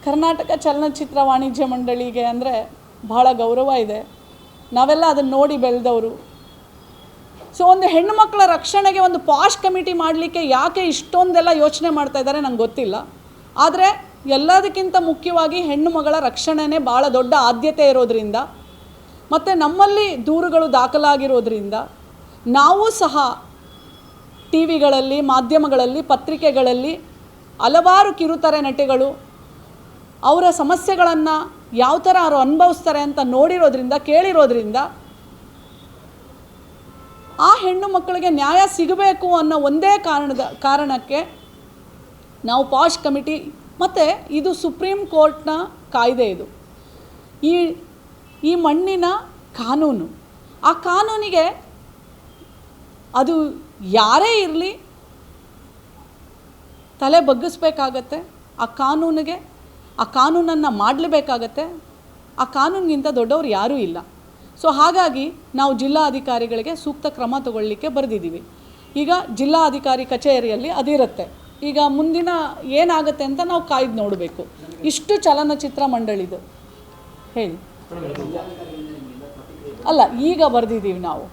ಕರ್ನಾಟಕ ಚಲನಚಿತ್ರ ವಾಣಿಜ್ಯ ಮಂಡಳಿಗೆ ಅಂದರೆ ಬಹಳ ಗೌರವ ಇದೆ. ನಾವೆಲ್ಲ ಅದನ್ನು ನೋಡಿ ಬೆಳೆದವರು. ಸೊ ಒಂದು ಹೆಣ್ಣು ಮಕ್ಕಳ ರಕ್ಷಣೆಗೆ ಒಂದು ಪಾಶ್ ಕಮಿಟಿ ಮಾಡಲಿಕ್ಕೆ ಯಾಕೆ ಇಷ್ಟೊಂದೆಲ್ಲ ಯೋಚನೆ ಮಾಡ್ತಾ ಇದ್ದಾರೆ ನಂಗೆ ಗೊತ್ತಿಲ್ಲ. ಆದರೆ ಎಲ್ಲದಕ್ಕಿಂತ ಮುಖ್ಯವಾಗಿ ಹೆಣ್ಣು ಮಗಳ ರಕ್ಷಣೆನೇ ಭಾಳ ದೊಡ್ಡ ಆದ್ಯತೆ ಇರೋದರಿಂದ ಮತ್ತು ನಮ್ಮಲ್ಲಿ ದೂರುಗಳು ದಾಖಲಾಗಿರೋದ್ರಿಂದ ನಾವು ಸಹ ಟಿ ವಿಗಳಲ್ಲಿ, ಮಾಧ್ಯಮಗಳಲ್ಲಿ, ಪತ್ರಿಕೆಗಳಲ್ಲಿ ಹಲವಾರು ಕಿರುತೆರೆ ನಟಿಗಳು ಅವರ ಸಮಸ್ಯೆಗಳನ್ನು ಯಾವ ಥರ ಅವರು ಅನುಭವಿಸ್ತಾರೆ ಅಂತ ನೋಡಿರೋದ್ರಿಂದ, ಕೇಳಿರೋದ್ರಿಂದ ಆ ಹೆಣ್ಣು ಮಕ್ಕಳಿಗೆ ನ್ಯಾಯ ಸಿಗಬೇಕು ಅನ್ನೋ ಒಂದೇ ಕಾರಣಕ್ಕೆ ನಾವು ಪಾಶ್ ಕಮಿಟಿ, ಮತ್ತು ಇದು ಸುಪ್ರೀಂ ಕೋರ್ಟ್ನ ಕಾಯ್ದೆ, ಇದು ಈ ಮಣ್ಣಿನ ಕಾನೂನು. ಆ ಕಾನೂನಿಗೆ ಅದು ಯಾರೇ ಇರಲಿ ತಲೆ ಬಗ್ಗಿಸ್ಬೇಕಾಗತ್ತೆ. ಆ ಕಾನೂನನ್ನು ಮಾಡಲೇಬೇಕಾಗತ್ತೆ. ಆ ಕಾನೂನಿಗಿಂತ ದೊಡ್ಡವರು ಯಾರೂ ಇಲ್ಲ. ಸೊ ಹಾಗಾಗಿ ನಾವು ಜಿಲ್ಲಾ ಅಧಿಕಾರಿಗಳಿಗೆ ಸೂಕ್ತ ಕ್ರಮ ತಗೊಳ್ಳಿಕ್ಕೆ ಬರೆದಿದ್ದೀವಿ. ಈಗ ಜಿಲ್ಲಾ ಅಧಿಕಾರಿ ಕಚೇರಿಯಲ್ಲಿ ಅದಿರುತ್ತೆ. ಈಗ ಮುಂದಿನ ಏನಾಗುತ್ತೆ ಅಂತ ನಾವು ಕಾಯ್ದು ನೋಡಬೇಕು. ಇಷ್ಟು ಚಲನಚಿತ್ರ ಮಂಡಳಿದು ಹೇಳಿ ಅಲ್ಲ, ಈಗ ಬರೆದಿದ್ದೀವಿ ನಾವು,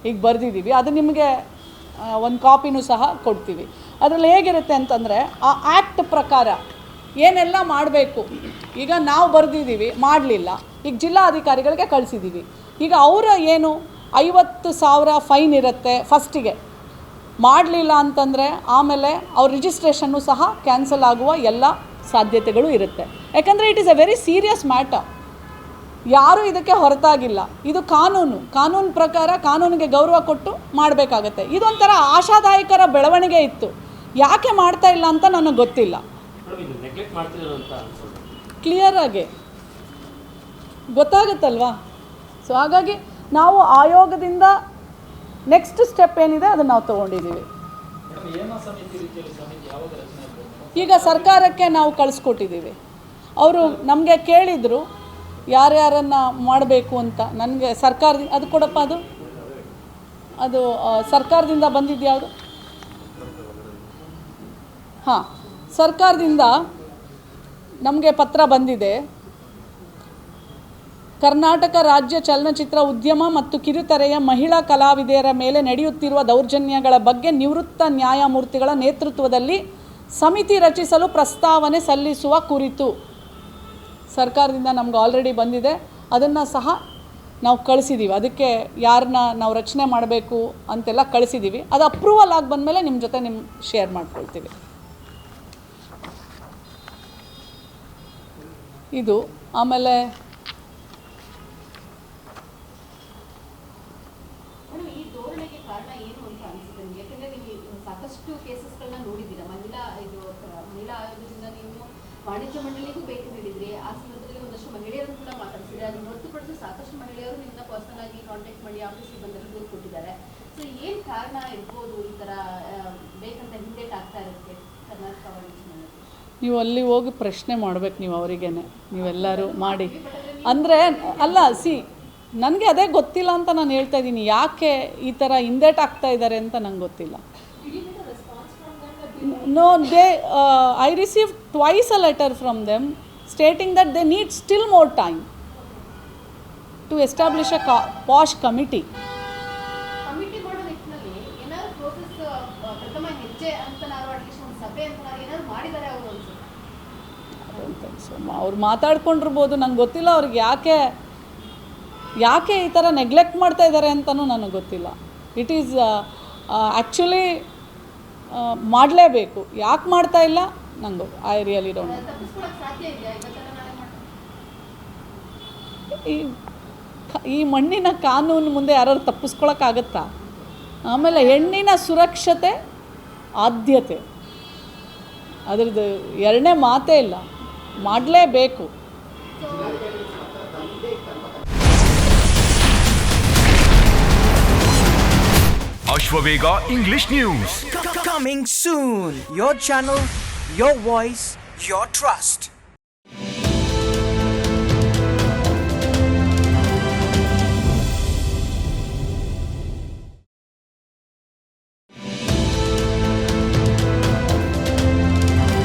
ಈಗ ಬರೆದಿದ್ದೀವಿ. ಅದು ನಿಮಗೆ ಒಂದು ಕಾಪಿನೂ ಸಹ ಕೊಡ್ತೀವಿ. ಅದರಲ್ಲಿ ಹೇಗಿರುತ್ತೆ ಅಂತಂದರೆ ಆ ಆ್ಯಕ್ಟ್ ಪ್ರಕಾರ ಏನೆಲ್ಲ ಮಾಡಬೇಕು. ಈಗ ನಾವು ಬರೆದಿದ್ದೀವಿ, ಮಾಡಲಿಲ್ಲ, ಈಗ ಜಿಲ್ಲಾ ಅಧಿಕಾರಿಗಳಿಗೆ ಕಳಿಸಿದ್ದೀವಿ. ಈಗ ಅವರ ಏನು 50,000 ಫೈನ್ ಇರುತ್ತೆ ಫಸ್ಟಿಗೆ. ಮಾಡಲಿಲ್ಲ ಅಂತಂದರೆ ಆಮೇಲೆ ಅವ್ರ ರಿಜಿಸ್ಟ್ರೇಷನ್ನು ಸಹ ಕ್ಯಾನ್ಸಲ್ ಆಗುವ ಎಲ್ಲ ಸಾಧ್ಯತೆಗಳು ಇರುತ್ತೆ. ಯಾಕಂದರೆ it is a very serious matter. ಯಾರೂ ಇದಕ್ಕೆ ಹೊರತಾಗಿಲ್ಲ. ಇದು ಕಾನೂನು ಪ್ರಕಾರ ಕಾನೂನಿಗೆ ಗೌರವ ಕೊಟ್ಟು ಮಾಡಬೇಕಾಗತ್ತೆ. ಇದೊಂಥರ ಆಶಾದಾಯಕರ ಬೆಳವಣಿಗೆ ಇತ್ತು. ಯಾಕೆ ಮಾಡ್ತಾ ಇಲ್ಲ ಅಂತ ನನಗೆ ಗೊತ್ತಿಲ್ಲ. ಕ್ಲಿಯರಾಗಿ ಗೊತ್ತಾಗುತ್ತಲ್ವಾ? ಸೊ ಹಾಗಾಗಿ ನಾವು ಆಯೋಗದಿಂದ ನೆಕ್ಸ್ಟ್ ಸ್ಟೆಪ್ ಏನಿದೆ ಅದನ್ನು ನಾವು ತೊಗೊಂಡಿದ್ದೀವಿ. ಈಗ ಸರ್ಕಾರಕ್ಕೆ ನಾವು ಕಳಿಸ್ಕೊಟ್ಟಿದ್ದೀವಿ. ಅವರು ನಮಗೆ ಕೇಳಿದರು ಯಾರ್ಯಾರನ್ನು ಮಾಡಬೇಕು ಅಂತ. ನನಗೆ ಸರ್ಕಾರದಿಂದ ಅದು ಕೊಡಪ್ಪ, ಅದು ಸರ್ಕಾರದಿಂದ ಬಂದಿದ್ಯಾವುದು? ಹಾಂ, ಸರ್ಕಾರದಿಂದ ನಮಗೆ ಪತ್ರ ಬಂದಿದೆ. ಕರ್ನಾಟಕ ರಾಜ್ಯ ಚಲನಚಿತ್ರ ಉದ್ಯಮ ಮತ್ತು ಕಿರುತೆರೆಯ ಮಹಿಳಾ ಕಲಾವಿದೆಯರ ಮೇಲೆ ನಡೆಯುತ್ತಿರುವ ದೌರ್ಜನ್ಯಗಳ ಬಗ್ಗೆ ನಿವೃತ್ತ ನ್ಯಾಯಮೂರ್ತಿಗಳ ನೇತೃತ್ವದಲ್ಲಿ ಸಮಿತಿ ರಚಿಸಲು ಪ್ರಸ್ತಾವನೆ ಸಲ್ಲಿಸುವ ಕುರಿತು ಸರ್ಕಾರದಿಂದ ನಮ್ಗೆ ಆಲ್ರೆಡಿ ಬಂದಿದೆ. ಅದನ್ನು ಸಹ ನಾವು ಕಳಿಸಿದ್ದೀವಿ. ಅದಕ್ಕೆ ಯಾರನ್ನ ನಾವು ರಚನೆ ಮಾಡಬೇಕು ಅಂತೆಲ್ಲ ಕಳಿಸಿದ್ದೀವಿ. ಅದು ಅಪ್ರೂವಲ್ ಆಗಿ ಬಂದಮೇಲೆ ನಿಮ್ಮ ಜೊತೆ ಶೇರ್ ಮಾಡ್ಕೊಳ್ತೀವಿ. ಇದು ಆಮೇಲೆ ಸಾಕಷ್ಟು ಕೇಸಸ್ಗಳನ್ನ ನೋಡಿದ್ದೀರಾ. ಮಹಿಳಾ ಆಯೋಗದಿಂದ ನೀವು ವಾಣಿಜ್ಯ ಮಂಡಳಿಗೂ ಭೇಟಿ ನೀಡಿದ್ರಿ. ಆ ಸಂದರ್ಭದಲ್ಲಿ ಒಂದಷ್ಟು ಮಹಿಳೆಯರನ್ನು ಕೂಡ ಮಾತಾಡಿಸಿದ್ರೆ, ಅದನ್ನು ಹೊರತುಪಡಿಸಿ ಸಾಕಷ್ಟು ಮಹಿಳೆಯರು ನಿಮ್ಮನ್ನ ಪರ್ಸನಲ್ ಆಗಿ ಕಾಂಟ್ಯಾಕ್ಟ್ ಮಾಡಿ ಆಫೀಸಿಗೆ ಬಂದಲ್ಲಿ ದೂರು ಕೊಟ್ಟಿದ್ದಾರೆ. ಸೊ ಏನು ಕಾರಣ ಇರ್ಬೋದು ಈ ಥರ ಬೇಕಂತ ಹಿಂದೇಟ್ ಆಗ್ತಾ ಇರುತ್ತೆ ಕರ್ನಾಟಕ ವಾಣಿಜ್ಯ ಮಂಡಳಿ? ನೀವು ಅಲ್ಲಿ ಹೋಗಿ ಪ್ರಶ್ನೆ ಮಾಡಬೇಕು. ನೀವು ಅವರಿಗೇನೆ ನೀವೆಲ್ಲರೂ ಮಾಡಿ ಅಂದರೆ ಅಲ್ಲ, ನನಗೆ ಅದೇ ಗೊತ್ತಿಲ್ಲ ಅಂತ ನಾನು ಹೇಳ್ತಾ ಇದ್ದೀನಿ. ಯಾಕೆ ಈ ಥರ ಹಿಂದೇಟ್ ಆಗ್ತಾ ಇದ್ದಾರೆ ಅಂತ ನಂಗೆ ಗೊತ್ತಿಲ್ಲ. No, I received twice a letter from them stating that they need still more time to establish a posh committee. Committee ಮಾಡೋ ನಿಟ್ಟಿನಲ್ಲಿ ಏನಾದರೂ ಪ್ರೋಸೆಸ್ ಪ್ರಥಮ ಹೆಜ್ಜೆ ಅಂತ ನಾವು ಅಟ್ಲೀಸ್ಟ್ ಒಂದು ಸಭೆ ಅಂತ ಏನಾದರೂ ಮಾಡಿದ್ದಾರೆ ಅವರು ಅನ್ಸುತ್ತೆ. ಅವ್ರು ಮಾತಾಡ್ಕೊಂಡಿರ್ಬೋದು, ನಂಗೆ ಗೊತ್ತಿಲ್ಲ. ಅವ್ರಿಗೆ ಯಾಕೆ ಈ ಥರ ನೆಗ್ಲೆಕ್ಟ್ ಮಾಡ್ತಾ ಇದ್ದಾರೆ ಅಂತಲೂ ನನಗೆ ಗೊತ್ತಿಲ್ಲ. ಇಟ್ ಈಸ್ ಆ್ಯಕ್ಚುಲಿ ಮಾಡಲೇಬೇಕು. ಯಾಕೆ ಮಾಡ್ತಾ ಇಲ್ಲ ನಂಗೆ ಐ ರಿಯಲಿ ಡೋಂಟ್ ನೋ. ಈ ಮಣ್ಣಿನ ಕಾನೂನು ಮುಂದೆ ಯಾರು ತಪ್ಪಿಸ್ಕೊಳಕ್ಕಾಗತ್ತಾ? ಆಮೇಲೆ ಹೆಣ್ಣಿನ ಸುರಕ್ಷತೆ ಆದ್ಯತೆ, ಅದ್ರದ್ದು ಎರಡನೇ ಮಾತೇ ಇಲ್ಲ. ಮಾಡಲೇಬೇಕು. Ashwavega English News. Coming soon. Your channel, your voice, your trust.